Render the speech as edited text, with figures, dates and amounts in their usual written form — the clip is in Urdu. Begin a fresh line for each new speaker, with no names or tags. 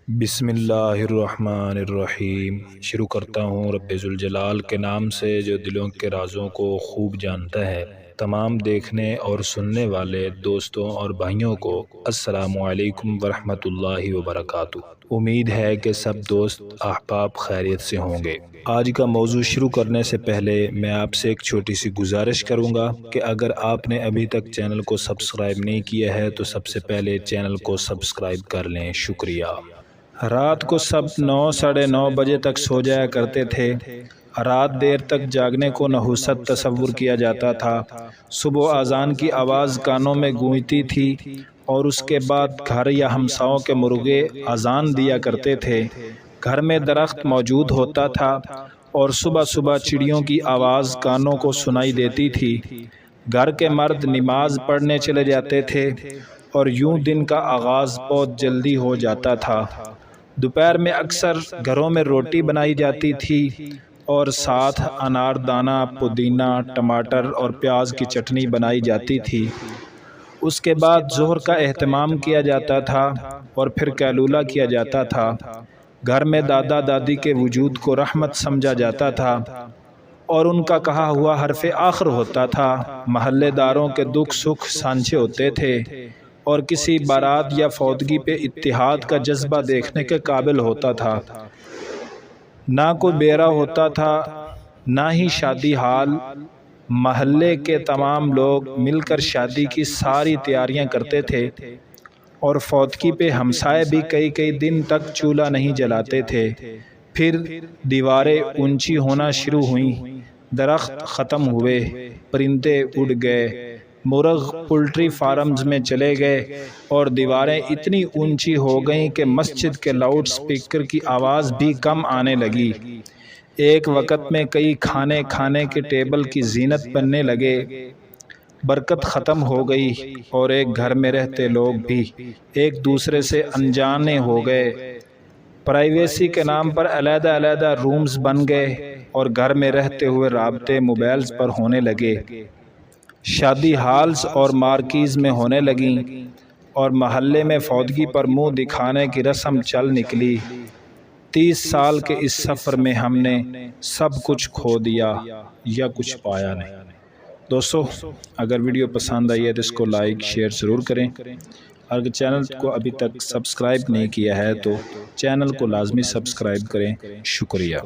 بسم اللہ الرحمن الرحیم۔ شروع کرتا ہوں رب ذوالجلال کے نام سے جو دلوں کے رازوں کو خوب جانتا ہے۔ تمام دیکھنے اور سننے والے دوستوں اور بھائیوں کو السلام علیکم ورحمۃ اللہ وبرکاتہ۔ امید ہے کہ سب دوست احباب خیریت سے ہوں گے۔ آج کا موضوع شروع کرنے سے پہلے میں آپ سے ایک چھوٹی سی گزارش کروں گا کہ اگر آپ نے ابھی تک چینل کو سبسکرائب نہیں کیا ہے تو سب سے پہلے چینل کو سبسکرائب کر لیں۔ شکریہ۔ رات کو سب 9 ساڑھے 9 بجے تک سو جایا کرتے تھے۔ رات دیر تک جاگنے کو نحوست تصور کیا جاتا تھا۔ صبح اذان کی آواز کانوں میں گونجتی تھی اور اس کے بعد گھر یا ہمساؤں کے مرغے اذان دیا کرتے تھے۔ گھر میں درخت موجود ہوتا تھا اور صبح صبح چڑیوں کی آواز کانوں کو سنائی دیتی تھی۔ گھر کے مرد نماز پڑھنے چلے جاتے تھے اور یوں دن کا آغاز بہت جلدی ہو جاتا تھا۔ دوپہر میں اکثر گھروں میں روٹی بنائی جاتی تھی اور ساتھ انار دانہ، پودینہ، ٹماٹر اور پیاز کی چٹنی بنائی جاتی تھی۔ اس کے بعد ظہر کا اہتمام کیا جاتا تھا اور پھر قیلولہ کیا جاتا تھا۔ گھر میں دادا دادی کے وجود کو رحمت سمجھا جاتا تھا اور ان کا کہا ہوا حرف آخر ہوتا تھا۔ محلے داروں کے دکھ سکھ سانجھے ہوتے تھے اور کسی بارات یا فوتگی پہ اتحاد کا جذبہ دیکھنے کے قابل ہوتا تھا۔ نہ کوئی بیرا ہوتا تھا نہ ہی شادی حال۔ محلے کے تمام لوگ مل کر شادی کی ساری تیاریاں کرتے تھے اور فوتگی پہ ہمسائے بھی کئی دن تک چولہا نہیں جلاتے تھے۔ پھر دیواریں اونچی ہونا شروع ہوئیں، درخت ختم ہوئے، پرندے اڑ گئے، مرغ پولٹری فارمز میں چلے گئے اور دیواریں اتنی اونچی ہو گئیں کہ مسجد کے لاؤڈ سپیکر کی آواز بھی کم آنے لگی۔ ایک وقت میں کئی کھانے کے ٹیبل کی زینت بننے لگے۔ برکت ختم ہو گئی اور ایک گھر میں رہتے لوگ بھی ایک دوسرے سے انجانے ہو گئے۔ پرائیویسی کے نام پر علیحدہ رومز بن گئے اور گھر میں رہتے ہوئے رابطے موبائلز پر ہونے لگے۔ شادی ہالز اور مارکیز میں ہونے لگیں اور محلے میں فوتگی پر منہ دکھانے کی رسم چل نکلی۔ 30 سال کے اس سفر میں ہم نے سب کچھ کھو دیا یا کچھ پایا نہیں۔ دوستو، اگر ویڈیو پسند آئی ہے تو اس کو لائک شیئر ضرور کریں۔ اگر چینل کو ابھی تک سبسکرائب نہیں کیا ہے تو چینل کو لازمی سبسکرائب کریں۔ شکریہ۔